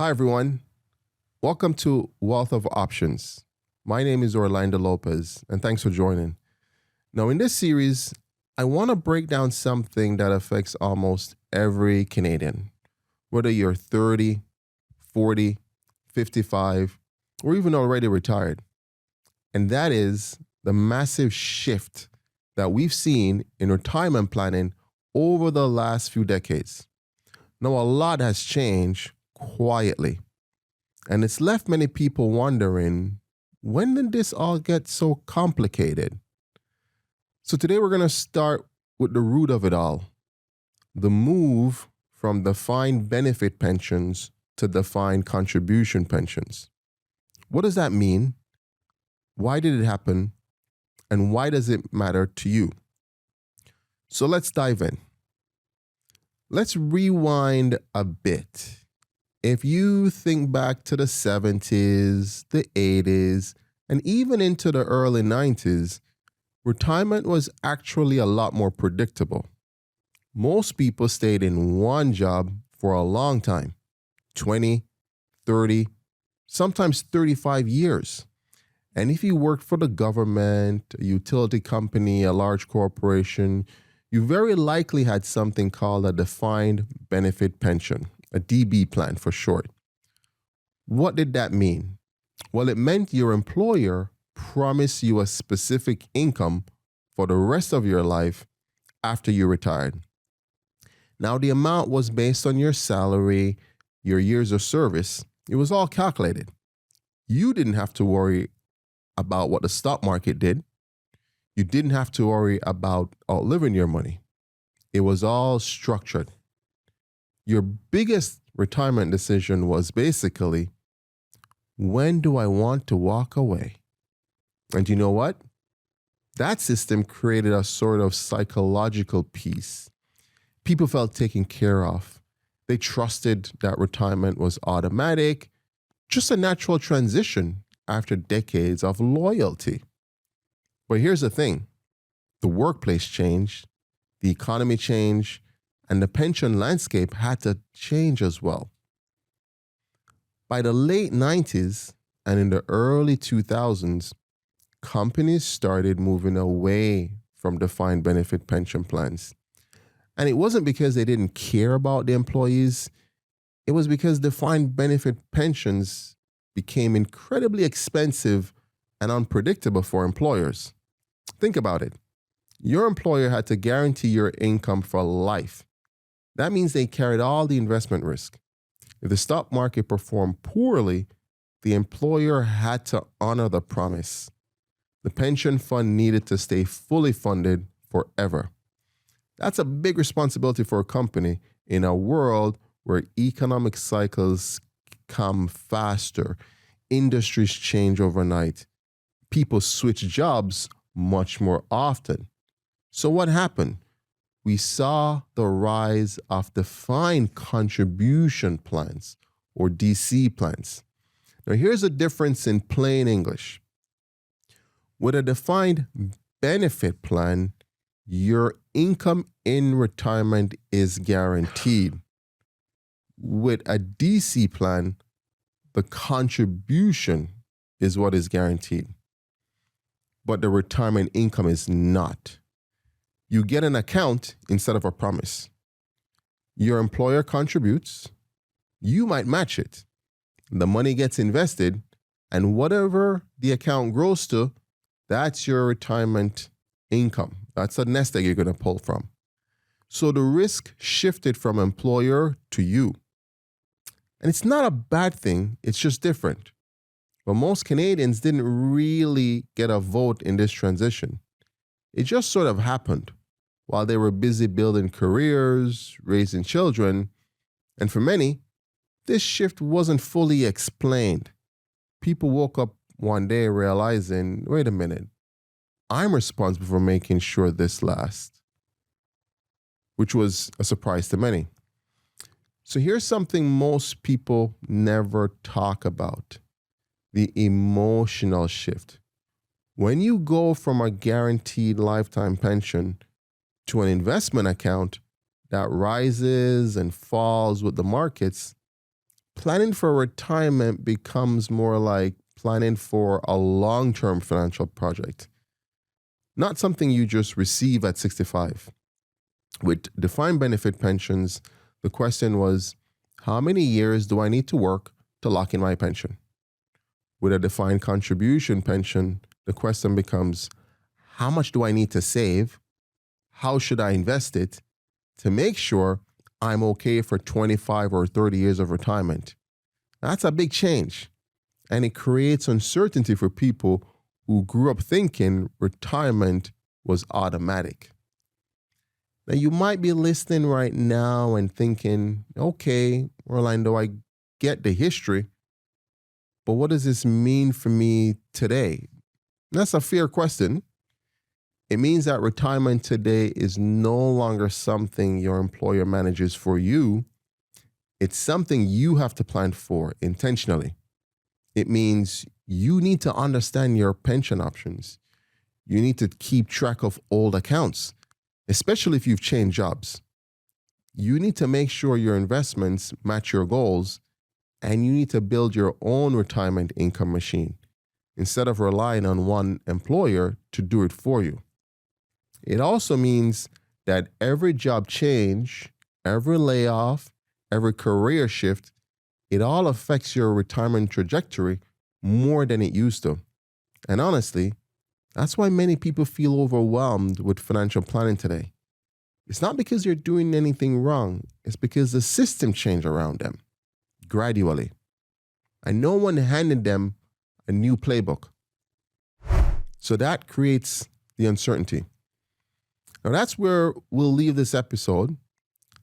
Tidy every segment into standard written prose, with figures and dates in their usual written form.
Hi, everyone. Welcome to Wealth of Options. My name is Orlando Lopez, and thanks for joining. Now, in this series, I want to break down something that affects almost every Canadian, whether you're 30, 40, 55, or even already retired. And that is the massive shift that we've seen in retirement planning over the last few decades. Now, a lot has changed quietly, and it's left many people wondering, when did this all get so complicated? So today we're going to start with the root of it all, the move from defined benefit pensions to defined contribution pensions. What does that mean? Why did it happen? And why does it matter to you? So let's dive in. Let's rewind a bit. If you think back to the 70s, the 80s, and even into the early 90s, retirement was actually a lot more predictable. Most people stayed in one job for a long time, 20, 30, sometimes 35 years. And if you worked for the government, a utility company, a large corporation, you very likely had something called a defined benefit pension, a DB plan for short. What did that mean? Well, it meant your employer promised you a specific income for the rest of your life after you retired. Now, the amount was based on your salary, your years of service. It was all calculated. You didn't have to worry about what the stock market did. You didn't have to worry about outliving your money. It was all structured. Your biggest retirement decision was basically, when do I want to walk away? And you know what? That system created a sort of psychological peace. People felt taken care of. They trusted that retirement was automatic, just a natural transition after decades of loyalty. But here's the thing. The workplace changed, the economy changed, and the pension landscape had to change as well. By the late 90s and in the early 2000s, companies started moving away from defined benefit pension plans. And it wasn't because they didn't care about the employees. It was because defined benefit pensions became incredibly expensive and unpredictable for employers. Think about it. Your employer had to guarantee your income for life. That means they carried all the investment risk. If the stock market performed poorly, the employer had to honor the promise. The pension fund needed to stay fully funded forever. That's a big responsibility for a company in a world where economic cycles come faster, industries change overnight, people switch jobs much more often. So what happened? We saw the rise of defined contribution plans, or DC plans. Now, here's the difference in plain English. With a defined benefit plan, your income in retirement is guaranteed. With a DC plan, the contribution is what is guaranteed, but the retirement income is not. You get an account instead of a promise. Your employer contributes, you might match it. The money gets invested, and whatever the account grows to, that's your retirement income. That's a nest egg you're going to pull from. So the risk shifted from employer to you. And it's not a bad thing, it's just different. But most Canadians didn't really get a vote in this transition. It just sort of happened while they were busy building careers, raising children, and for many, this shift wasn't fully explained. People woke up one day realizing, wait a minute, I'm responsible for making sure this lasts, which was a surprise to many. So here's something most people never talk about, the emotional shift. When you go from a guaranteed lifetime pension to an investment account that rises and falls with the markets, planning for retirement becomes more like planning for a long-term financial project, not something you just receive at 65. With defined benefit pensions, the question was, how many years do I need to work to lock in my pension? With a defined contribution pension, the question becomes, how much do I need to save? How should I invest it to make sure I'm okay for 25 or 30 years of retirement? That's a big change, and it creates uncertainty for people who grew up thinking retirement was automatic. Now, you might be listening right now and thinking, okay, Orlando, I get the history, but what does this mean for me today? That's a fair question. It means that retirement today is no longer something your employer manages for you. It's something you have to plan for intentionally. It means you need to understand your pension options. You need to keep track of old accounts, especially if you've changed jobs. You need to make sure your investments match your goals, and you need to build your own retirement income machine instead of relying on one employer to do it for you. It also means that every job change, every layoff, every career shift, it all affects your retirement trajectory more than it used to. And honestly, that's why many people feel overwhelmed with financial planning today. It's not because you're doing anything wrong. It's because the system changed around them gradually. And no one handed them a new playbook. So that creates the uncertainty. Now that's where we'll leave this episode.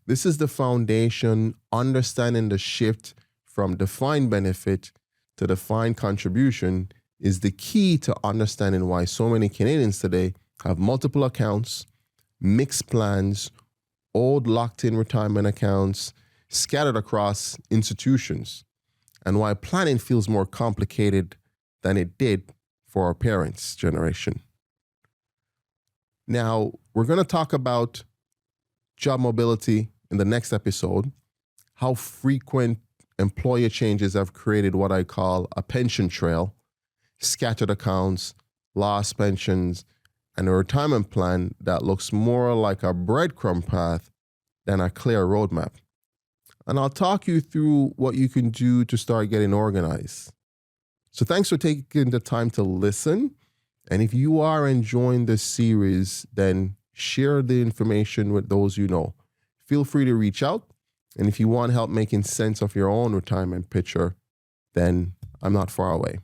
This is the foundation, understanding the shift from defined benefit to defined contribution is the key to understanding why so many Canadians today have multiple accounts, mixed plans, old locked-in retirement accounts scattered across institutions, and why planning feels more complicated than it did for our parents' generation. Now, we're going to talk about job mobility in the next episode, how frequent employer changes have created what I call a pension trail, scattered accounts, lost pensions, and a retirement plan that looks more like a breadcrumb path than a clear roadmap. And I'll talk you through what you can do to start getting organized. So thanks for taking the time to listen. And if you are enjoying this series, then share the information with those you know. Feel free to reach out. And if you want help making sense of your own retirement picture, then I'm not far away.